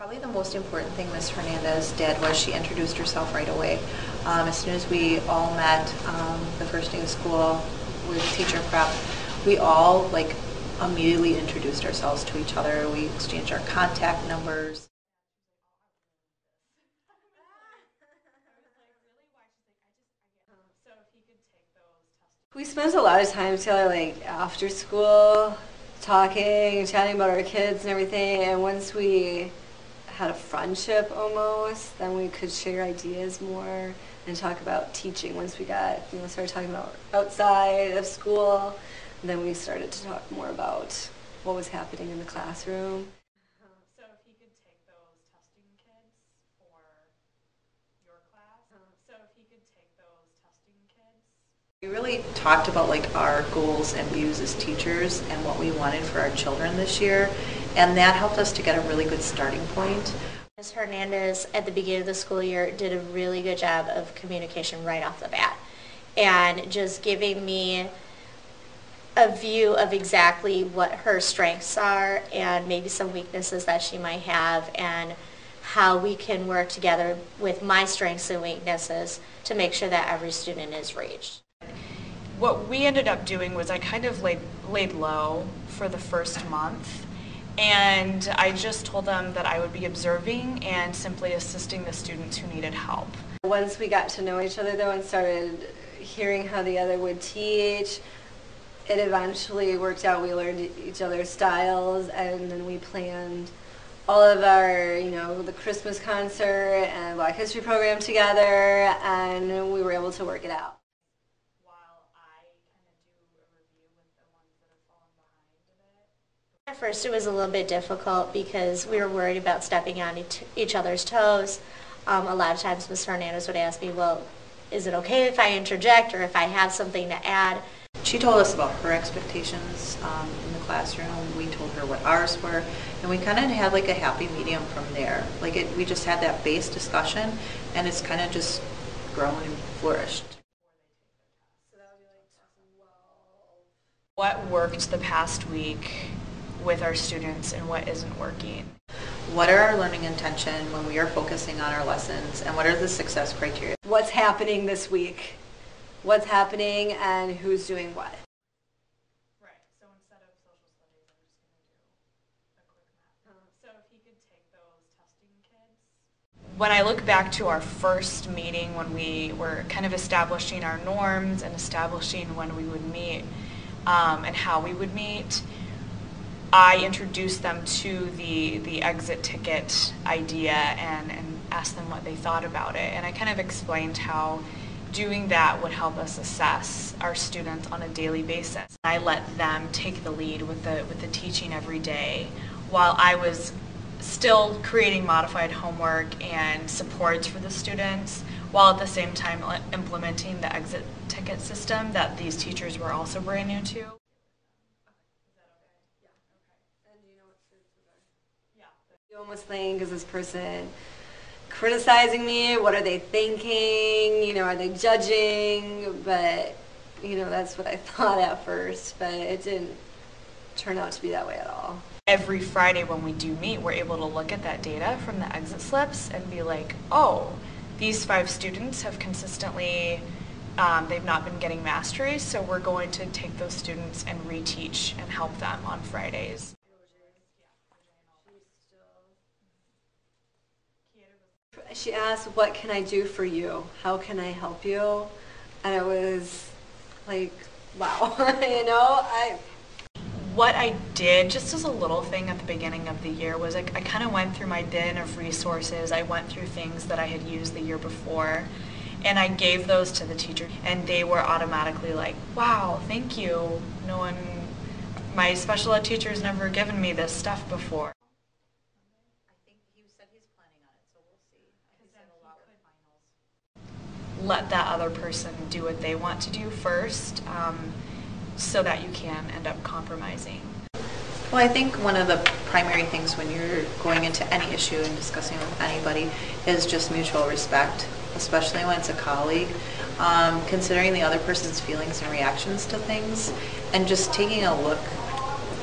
Probably the most important thing Ms. Hernandez did was she introduced herself right away. As soon as we all met the first day of school with teacher prep, we all immediately introduced ourselves to each other. We exchanged our contact numbers. We spent a lot of time together, after school, talking, chatting about our kids and everything, and once we had a friendship almost, then we could share ideas more and talk about teaching. Once we started talking about outside of school, then we started to talk more about what was happening in the classroom. So if he could take those testing kids for your class, We really talked about our goals and views as teachers and what we wanted for our children this year, and that helped us to get a really good starting point. Ms. Hernandez at the beginning of the school year did a really good job of communication right off the bat and just giving me a view of exactly what her strengths are and maybe some weaknesses that she might have and how we can work together with my strengths and weaknesses to make sure that every student is reached. what we ended up doing was I kind of laid low for the first month, and I just told them that I would be observing and simply assisting the students who needed help. Once we got to know each other though and started hearing how the other would teach, it eventually worked out. We learned each other's styles, and then we planned all of our, the Christmas concert and Black History program together, and we were able to work it out. While I kind of do a review with the ones that have fallen behind a bit. At first it was a little bit difficult because we were worried about stepping on each other's toes. A lot of times Ms. Hernandez would ask me, well, is it okay if I interject or if I have something to add? She told us about her expectations in the classroom. We told her what ours were, and we kind of had a happy medium from there. We just had that base discussion, and it's kind of just grown and flourished. What worked the past week with our students and what isn't working? What are our learning intention when we are focusing on our lessons, and what are the success criteria? What's happening this week? What's happening and who's doing what? Right, so instead of social studies, I'm just going to do a quick map. So if he could take those testing kids. When I look back to our first meeting when we were kind of establishing our norms and establishing when we would meet and how we would meet, I introduced them to the exit ticket idea and asked them what they thought about it. And I kind of explained how doing that would help us assess our students on a daily basis. I let them take the lead with the teaching every day while I was still creating modified homework and supports for the students, while at the same time implementing the exit ticket system that these teachers were also brand new to. You almost think, is this person criticizing me? What are they thinking? Are they judging? But, that's what I thought at first, but it didn't turn out to be that way at all. Every Friday when we do meet, we're able to look at that data from the exit slips and be like, oh, these 5 students have consistently, they've not been getting mastery, so we're going to take those students and reteach and help them on Fridays. She asked, what can I do for you? How can I help you? And it was like, wow, What I did, just as a little thing at the beginning of the year, was I kind of went through my bin of resources. I went through things that I had used the year before, and I gave those to the teacher, and they were automatically like, wow, thank you. My special ed teacher's never given me this stuff before. Let that other person do what they want to do first, so that you can end up compromising. Well, I think one of the primary things when you're going into any issue and discussing with anybody is just mutual respect, especially when it's a colleague, considering the other person's feelings and reactions to things, and just taking a look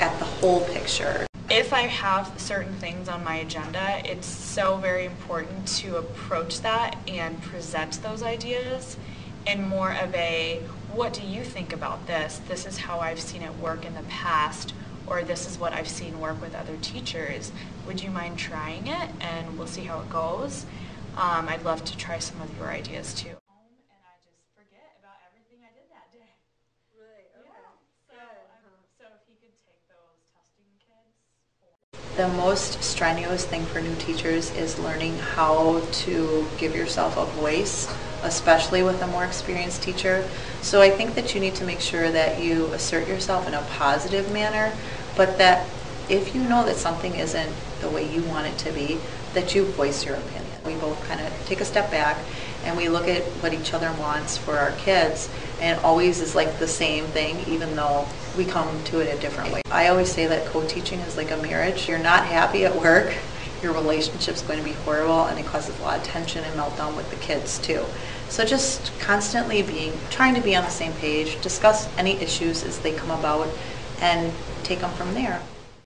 at the whole picture. if I have certain things on my agenda, it's so very important to approach that and present those ideas in more of a, what do you think about this? This is how I've seen it work in the past, or this is what I've seen work with other teachers. Would you mind trying it? And we'll see how it goes. I'd love to try some of your ideas too. And I just forget about everything I did that day. Really? Okay. Yeah. So if he could take those testing kids. The most strenuous thing for new teachers is learning how to give yourself a voice, especially with a more experienced teacher. So I think that you need to make sure that you assert yourself in a positive manner, but that if you know that something isn't the way you want it to be, that you voice your opinion. We both kind of take a step back and we look at what each other wants for our kids, and it always is like the same thing, even though we come to it a different way. I always say that co-teaching is like a marriage. You're not happy at work, your relationship's going to be horrible, and it causes a lot of tension and meltdown with the kids too. So just constantly trying to be on the same page, discuss any issues as they come about, and take them from there.